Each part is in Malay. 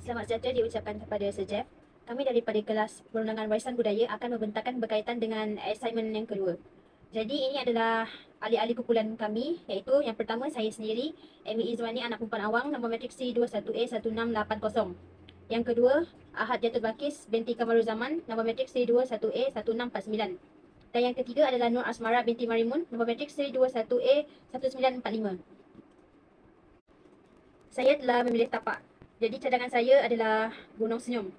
Selamat sejahtera diucapkan kepada Sir Jeff. Kami daripada kelas Perundangan Warisan Budaya akan membentangkan berkaitan dengan assignment yang kedua. Jadi ini adalah ahli-ahli kumpulan kami, iaitu yang pertama saya sendiri, Amy Izwani, anak perempuan awang, nombor matrik C21A1680. Yang kedua, Ahad Jatul Bakis binti Kamaruzaman, nombor matrik C21A1649. Dan yang ketiga adalah Nur Asmara binti Marimun, nombor matrik C21A1945. Saya telah memilih tapak. Jadi cadangan saya adalah Gunung Senyum.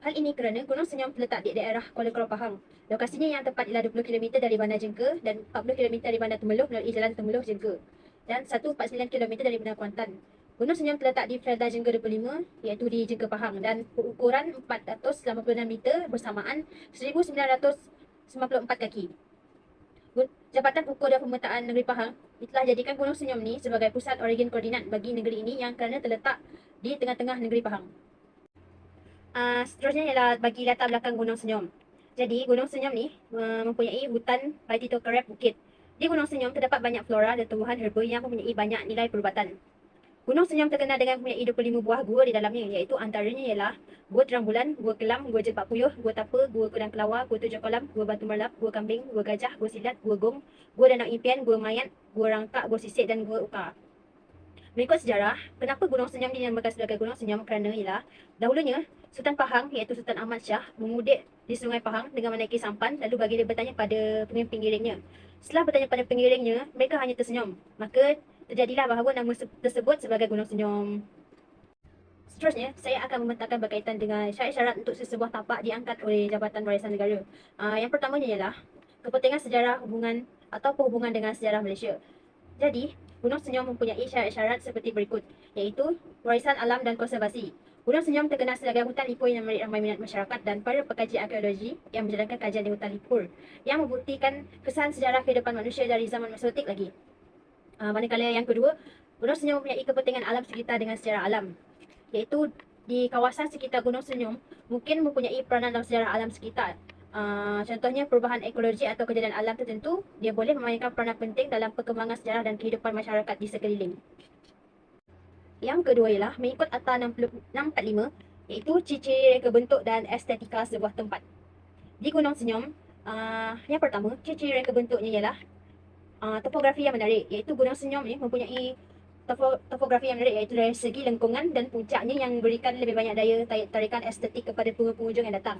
Hal ini kerana Gunung Senyum terletak di daerah Kuala Kurau Pahang. Lokasinya yang tepat ialah 20 km dari Bandar Jengka dan 40 km dari Bandar Temeloh melalui Jalan Temeloh Jengka dan 149 km dari Bandar Kuantan. Gunung Senyum terletak di Felda Jengka 25 iaitu di Jengka Pahang dan berukuran 486 meter bersamaan 1994 kaki. Jabatan Ukur dan Pemetaan Negeri Pahang telah jadikan Gunung Senyum ni sebagai pusat origin koordinat bagi negeri ini yang kerana terletak di tengah-tengah negeri Pahang. Seterusnya ialah bagi latar belakang Gunung Senyum. Jadi Gunung Senyum ni mempunyai hutan Paititokerep Bukit. Di Gunung Senyum terdapat banyak flora dan tumbuhan herba yang mempunyai banyak nilai perubatan. Gunung Senyum terkenal dengan mempunyai 25 buah gua di dalamnya, iaitu antaranya ialah Gua Terang Bulan, Gua Kelam, Gua Jepak Puyuh, Gua Tapa, Gua Kudang Kelawar, Gua Tujuh Kolam, Gua Batu Merlap, Gua Kambing, Gua Gajah, Gua Silat, Gua Gong, Gua Danau Impian, Gua Mayat, Gua Rangkak, Gua Sisik dan Gua Ukar. Mengikut sejarah, kenapa Gunung Senyum dinamakan sebagai Gunung Senyum kerana ialah dahulunya Sultan Pahang iaitu Sultan Ahmad Shah memudik di Sungai Pahang dengan menaiki sampan lalu baginda bertanya pada pengiring-pengiringnya. Setelah bertanya pada pengiringnya, mereka hanya tersenyum. Maka terjadilah bahawa nama tersebut sebagai Gunung Senyum. Seterusnya, saya akan membentangkan berkaitan dengan syarat-syarat untuk sesebuah tapak diangkat oleh Jabatan Warisan Negara. Yang pertamanya ialah kepentingan sejarah hubungan atau perhubungan dengan sejarah Malaysia. Jadi, Gunung Senyum mempunyai syarat-syarat seperti berikut, iaitu warisan alam dan konservasi. Gunung Senyum terkenal sebagai hutan lipur yang menarik ramai minat masyarakat dan para pekaji arkeologi yang menjalankan kajian di hutan lipur yang membuktikan kesan sejarah kehidupan manusia dari zaman Mesotik lagi. Manakala yang kedua, Gunung Senyum mempunyai kepentingan alam sekitar dengan sejarah alam, iaitu di kawasan sekitar Gunung Senyum mungkin mempunyai peranan dalam sejarah alam sekitar. Contohnya perubahan ekologi atau kejadian alam tertentu, dia boleh memainkan peranan penting dalam perkembangan sejarah dan kehidupan masyarakat di sekeliling. Yang kedua ialah mengikut Akta 645, iaitu ciri-ciri reka bentuk dan estetika sebuah tempat. Di Gunung Senyum, yang pertama, ciri-ciri reka bentuknya ialah topografi yang menarik, iaitu Gunung Senyum ni mempunyai topografi yang menarik, iaitu dari segi lengkungan dan puncaknya yang memberikan lebih banyak daya tarikan estetik kepada pengunjung yang datang.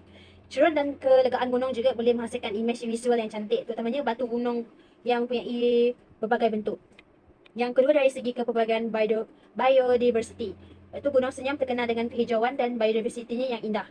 Cerun dan kelegaan gunung juga boleh menghasilkan imej visual yang cantik, terutamanya batu gunung yang mempunyai berbagai bentuk. Yang kedua, dari segi kepelbagaian biodiversity, iaitu Gunung Senyum terkenal dengan kehijauan dan biodiversitinya yang indah.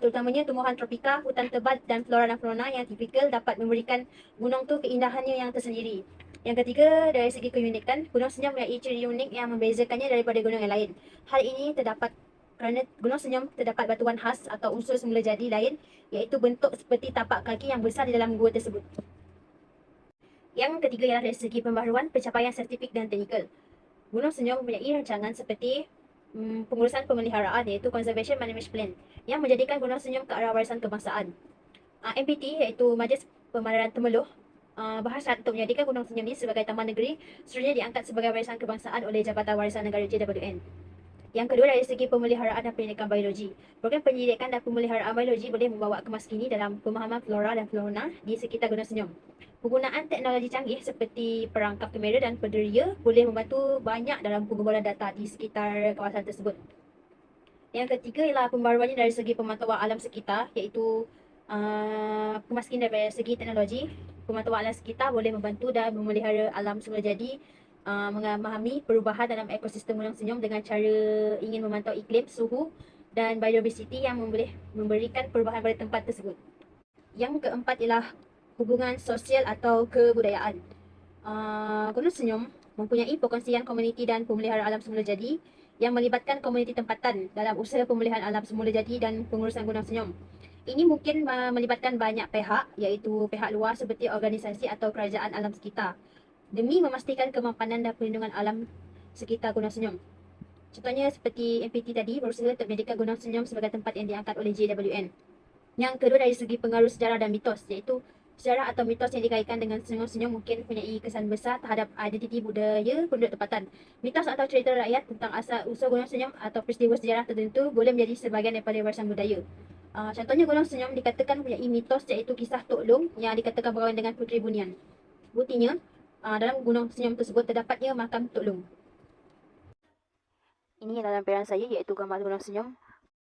Terutamanya tumbuhan tropika, hutan tebat dan flora dan fauna yang tipikal dapat memberikan gunung tu keindahannya yang tersendiri. Yang ketiga, dari segi keunikan, Gunung Senyum mempunyai ciri unik yang membezakannya daripada gunung yang lain. Hal ini terdapat kerana Gunung Senyum terdapat batuan khas atau unsur semula jadi lain, iaitu bentuk seperti tapak kaki yang besar di dalam gua tersebut. Yang ketiga ialah dari segi pembaharuan pencapaian saintifik dan teknikal. Gunung Senyum mempunyai rancangan seperti pengurusan pemeliharaan, iaitu Conservation Management Plan, yang menjadikan Gunung Senyum ke arah warisan kebangsaan. MPT iaitu Majlis Pemadaran Temeloh berhasrat untuk menjadikan Gunung Senyum ini sebagai taman negeri, seterusnya diangkat sebagai warisan kebangsaan oleh Jabatan Warisan Negara JWN. Yang kedua, dari segi pemeliharaan dan penyelidikan biologi. Program penyelidikan dan pemeliharaan biologi boleh membawa kemas kini dalam pemahaman flora dan fauna di sekitar Gunung Senyum. Penggunaan teknologi canggih seperti perangkap kamera dan penderia boleh membantu banyak dalam pengumpulan data di sekitar kawasan tersebut. Yang ketiga ialah pembaruannya dari segi pemantauan alam sekitar, iaitu kemaskinan dari segi teknologi. Pemantauan alam sekitar boleh membantu dan memelihara alam semula jadi, memahami perubahan dalam ekosistem Gunung Senyum dengan cara ingin memantau iklim, suhu dan biodiversity yang boleh memberikan perubahan pada tempat tersebut. Yang keempat ialah hubungan sosial atau kebudayaan. Gunung Senyum mempunyai perkongsian komuniti dan pemeliharaan alam semula jadi yang melibatkan komuniti tempatan dalam usaha pemulihan alam semula jadi dan pengurusan Gunung Senyum. Ini mungkin melibatkan banyak pihak, iaitu pihak luar seperti organisasi atau kerajaan alam sekitar, demi memastikan kemampanan dan perlindungan alam sekitar Gunung Senyum. Contohnya seperti MPT tadi berusaha untuk menjadikan Gunung Senyum sebagai tempat yang diangkat oleh JWN. Yang kedua, dari segi pengaruh sejarah dan mitos, iaitu Sejarah atau mitos yang dikaitkan dengan senyum-senyum mungkin mempunyai kesan besar terhadap identiti budaya penduduk tempatan. Mitos atau cerita rakyat tentang asal-usul gunung senyum atau peristiwa sejarah tertentu boleh menjadi sebahagian daripada warisan budaya. Contohnya gunung senyum dikatakan mempunyai mitos iaitu kisah Tok Long yang dikatakan berkawan dengan Puteri Bunian. Buktinya, dalam gunung senyum tersebut terdapatnya makam Tok Long. Ini dalam lampiran saya iaitu gambar gunung senyum.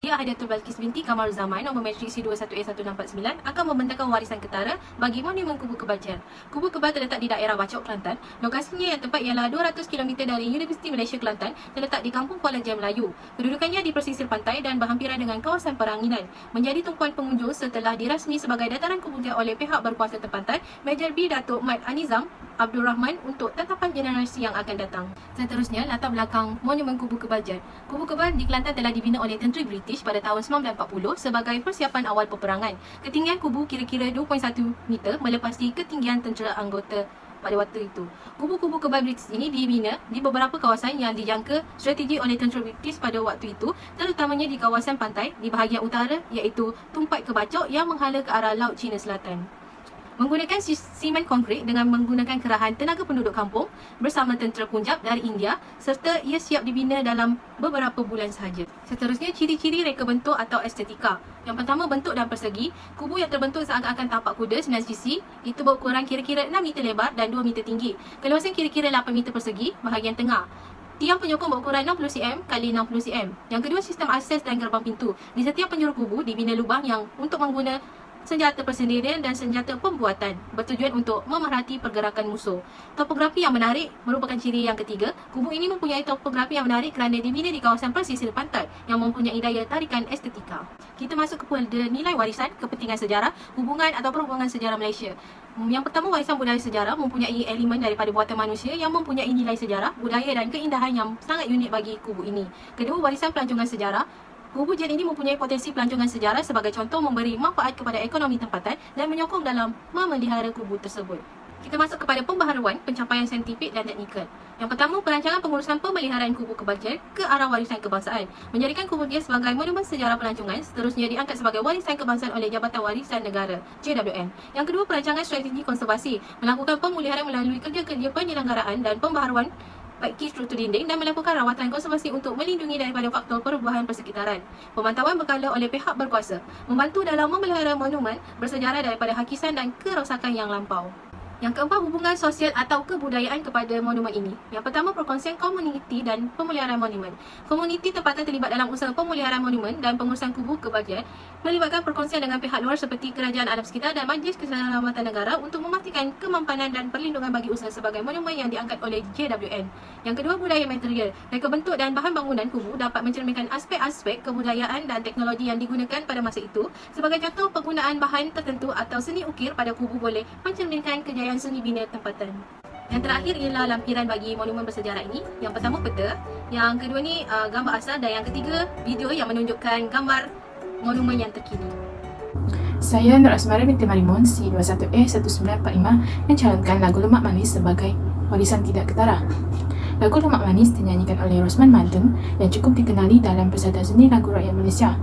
Dia Hadiatul Balqis binti Kamaruzaman nombor matriksi 21A1649 akan membentangkan warisan ketara bagi Monumen Kubu Kebal Jan. Kubu Kebal terletak di daerah Bacok, Kelantan. Lokasinya yang tepat ialah 200 km dari Universiti Malaysia Kelantan, terletak di Kampung Kuala Jam Melayu. Kedudukannya di pesisir pantai dan berhampiran dengan kawasan Peranginan. Menjadi tumpuan pengunjung setelah dirasmi sebagai dataran kemudian oleh pihak berkuasa tempatan, Major B. Datuk Mat Anizam Abdul Rahman untuk tetapan generasi yang akan datang. Seterusnya, latar belakang Monumen Kubu Kebal Jan. Kubu Kebal di Kelantan telah dibina oleh tentera British pada tahun 1940 sebagai persiapan awal peperangan. Ketinggian kubu kira-kira 2.1 meter melepasi ketinggian tentera anggota pada waktu itu. Kubu-kubu kebal British ini dibina di beberapa kawasan yang dijangka strategi oleh tentera British pada waktu itu, terutamanya di kawasan pantai di bahagian utara iaitu Tumpat Kebacok yang menghala ke arah Laut Cina Selatan. Menggunakan simen konkrit dengan menggunakan kerahan tenaga penduduk kampung bersama tentera Punjab dari India, serta ia siap dibina dalam beberapa bulan sahaja. Seterusnya, ciri-ciri reka bentuk atau estetika. Yang pertama, bentuk dan persegi. Kubu yang terbentuk seakan-akan tapak kuda 9 sisi, itu berukuran kira-kira 6 meter lebar dan 2 meter tinggi. Keluasan kira-kira 8 meter persegi, bahagian tengah. Tiang penyokong berukuran 60 cm x 60 cm. Yang kedua, sistem akses dan gerbang pintu. Di setiap penjuru kubu dibina lubang yang untuk mengguna senjata persendirian dan senjata pembuatan, bertujuan untuk memerhati pergerakan musuh. Topografi yang menarik merupakan ciri yang ketiga. Kubu ini mempunyai topografi yang menarik kerana dibina di kawasan pesisir pantai yang mempunyai daya tarikan estetika. Kita masuk kepada nilai warisan, kepentingan sejarah, hubungan atau perhubungan sejarah Malaysia. Yang pertama, warisan budaya sejarah mempunyai elemen daripada buatan manusia yang mempunyai nilai sejarah, budaya dan keindahan yang sangat unik bagi kubu ini. Kedua, warisan pelancongan sejarah. Kubu Jan ini mempunyai potensi pelancongan sejarah sebagai contoh memberi manfaat kepada ekonomi tempatan dan menyokong dalam memelihara kubu tersebut. Kita masuk kepada pembaharuan, pencapaian saintifik dan teknikal. Yang pertama, perancangan pengurusan pemeliharaan kubu Kebal Jan ke arah warisan kebangsaan. Menjadikan kubu Jan sebagai monumen sejarah pelancongan, seterusnya diangkat sebagai warisan kebangsaan oleh Jabatan Warisan Negara, JWN. Yang kedua, perancangan strategi konservasi. Melakukan pemuliharaan melalui kerja-kerja penyelenggaraan dan pembaharuan package struktur dinding dan melakukan rawatan konservasi untuk melindungi daripada faktor perubahan persekitaran. Pemantauan berkala oleh pihak berkuasa, membantu dalam memelihara monumen bersejarah daripada hakisan dan kerosakan yang lampau. Yang keempat, hubungan sosial atau kebudayaan kepada monumen ini. Yang pertama, perkongsian komuniti dan pemeliharaan monumen. Komuniti tempatan terlibat dalam usaha pemeliharaan monumen dan pengurusan kubu Kebal Jan melibatkan perkongsian dengan pihak luar seperti Kerajaan Alam Sekitar dan Majlis Keselamatan Negara untuk memastikan kemampanan dan perlindungan bagi usaha sebagai monumen yang diangkat oleh JWN. Yang kedua, budaya material. Reka bentuk dan bahan bangunan kubu dapat mencerminkan aspek-aspek kebudayaan dan teknologi yang digunakan pada masa itu. Sebagai contoh, penggunaan bahan tertentu atau seni ukir pada kubu boleh mencerminkan kejayaan seni bina tempatan. Yang terakhir ialah lampiran bagi monumen bersejarah ini. Yang pertama, peta. Yang kedua ni gambar asal dan yang ketiga video yang menunjukkan gambar monumen yang terkini. Saya Nur Asmara binti Marimun, C21A1945 mencalonkan lagu Lemak Manis sebagai warisan tidak ketara. Lagu Lemak Manis dinyanyikan oleh Rosman Madeng yang cukup dikenali dalam Persatuan Seni Lagu Rakyat Malaysia.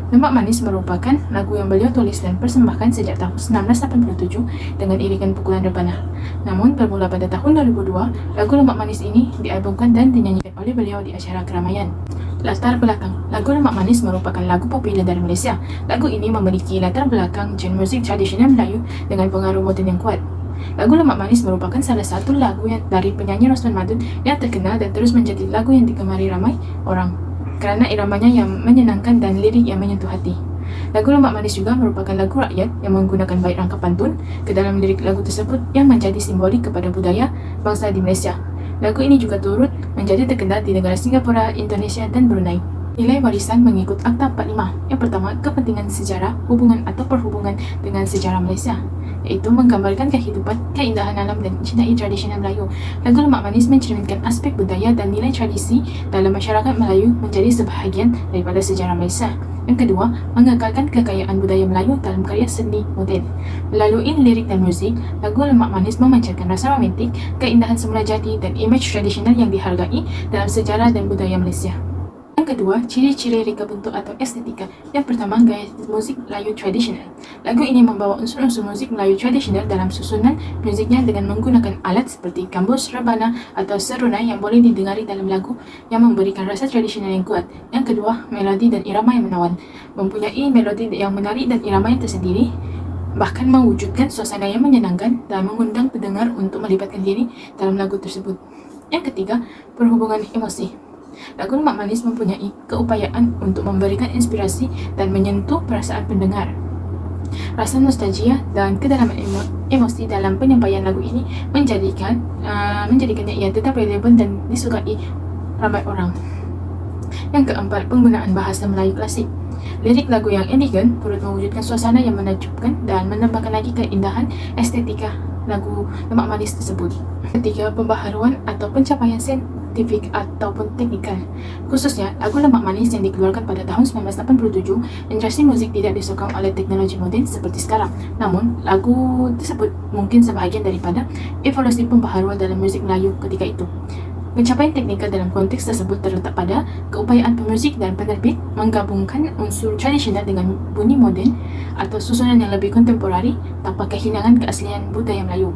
Lemak Manis merupakan lagu yang beliau tulis dan persembahkan sejak tahun 1987 dengan iringan pukulan rebana. Namun bermula pada tahun 2002, lagu Lemak Manis ini dialbumkan dan dinyanyikan oleh beliau di acara keramaian. Latar belakang, lagu Lemak Manis merupakan lagu populer dari Malaysia. Lagu ini memiliki latar belakang genre muzik tradisional Melayu dengan pengaruh moden yang kuat. Lagu Lemak Manis merupakan salah satu lagu dari penyanyi Rosman Madun yang terkenal dan terus menjadi lagu yang digemari ramai orang kerana iramanya yang menyenangkan dan lirik yang menyentuh hati. Lagu Lemak Manis juga merupakan lagu rakyat yang menggunakan bait rangka pantun ke dalam lirik lagu tersebut yang menjadi simbolik kepada budaya bangsa di Malaysia. Lagu ini juga turut menjadi terkenal di negara Singapura, Indonesia dan Brunei. Nilai warisan mengikut Akta 45. Yang pertama, kepentingan sejarah, hubungan atau perhubungan dengan sejarah Malaysia, iaitu menggambarkan kehidupan, keindahan alam dan cintai tradisional Melayu. Lagu Lemak Manis mencerminkan aspek budaya dan nilai tradisi dalam masyarakat Melayu menjadi sebahagian daripada sejarah Malaysia. Yang kedua, mengekalkan kekayaan budaya Melayu dalam karya seni moden. Melalui lirik dan muzik, lagu Lemak Manis memancarkan rasa romantik, keindahan semula jadi dan imej tradisional yang dihargai dalam sejarah dan budaya Malaysia. Yang kedua, ciri-ciri reka bentuk atau estetika. Yang pertama, gaya musik Melayu tradisional. Lagu ini membawa unsur-unsur musik Melayu tradisional dalam susunan musiknya dengan menggunakan alat seperti gambus, rebana atau serunai yang boleh didengari dalam lagu yang memberikan rasa tradisional yang kuat. Yang kedua, melodi dan irama yang menawan. Mempunyai melodi yang menarik dan irama yang tersendiri, bahkan mewujudkan suasana yang menyenangkan dan mengundang pendengar untuk melibatkan diri dalam lagu tersebut. Yang ketiga, perhubungan emosi. Lagu Lemak Manis mempunyai keupayaan untuk memberikan inspirasi dan menyentuh perasaan pendengar. Rasa nostalgia dan kedalaman emosi dalam penyampaian lagu ini menjadikannya ia tetap relevan dan disukai ramai orang. Yang keempat, penggunaan bahasa Melayu klasik. Lirik lagu yang elegan turut mewujudkan suasana yang menakjubkan dan menambahkan lagi keindahan estetika lagu Lemak Manis tersebut. Ketiga, pembaharuan atau pencapaian saintifik ataupun teknikal. Khususnya, lagu Lemak Manis yang dikeluarkan pada tahun 1987, industri musik tidak disokong oleh teknologi moden seperti sekarang. Namun, lagu tersebut mungkin sebahagian daripada evolusi pembaharuan dalam musik Melayu ketika itu. Pencapaian teknikal dalam konteks tersebut terletak pada keupayaan pemuzik dan penerbit menggabungkan unsur tradisional dengan bunyi moden atau susunan yang lebih kontemporari tanpa kehilangan keaslian budaya Melayu.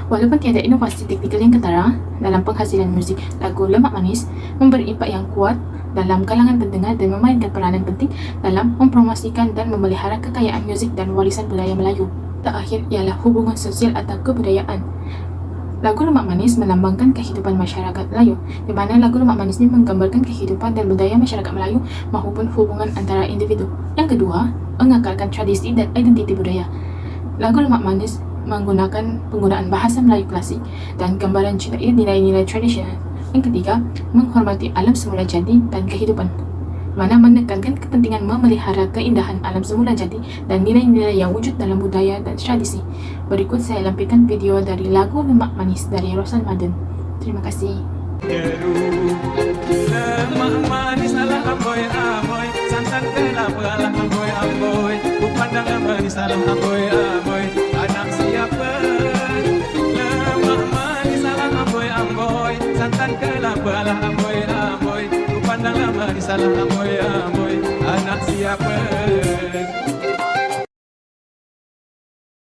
Walaupun tiada inovasi teknikal yang ketara dalam penghasilan muzik, lagu Lemak Manis memberi impak yang kuat dalam kalangan pendengar dan memainkan peranan penting dalam mempromosikan dan memelihara kekayaan muzik dan warisan budaya Melayu. Terakhir ialah hubungan sosial atau kebudayaan. Lagu Lemak Manis melambangkan kehidupan masyarakat Melayu, di mana lagu Lemak Manis ini menggambarkan kehidupan dan budaya masyarakat Melayu maupun hubungan antara individu. Yang kedua, mengekalkan tradisi dan identiti budaya. Lagu Lemak Manis menggunakan penggunaan bahasa Melayu klasik dan gambaran cintai nilai-nilai tradisional. Yang ketiga, menghormati alam semula jadi dan kehidupan, mana menekankan kepentingan memelihara keindahan alam semula jadi dan nilai-nilai yang wujud dalam budaya dan tradisi. Berikut saya lampirkan video dari lagu Lemak Manis dari Rosman Madun. Terima kasih. Lemak manis ala amboy amboy, santan kelapa ala amboy amboy, kupandang manis ala amboy amboy, anak siapa? Lemak manis ala amboy amboy, santan kelapa ala amboy amboy, kupandang manis ala amboy amboy, anak siapa?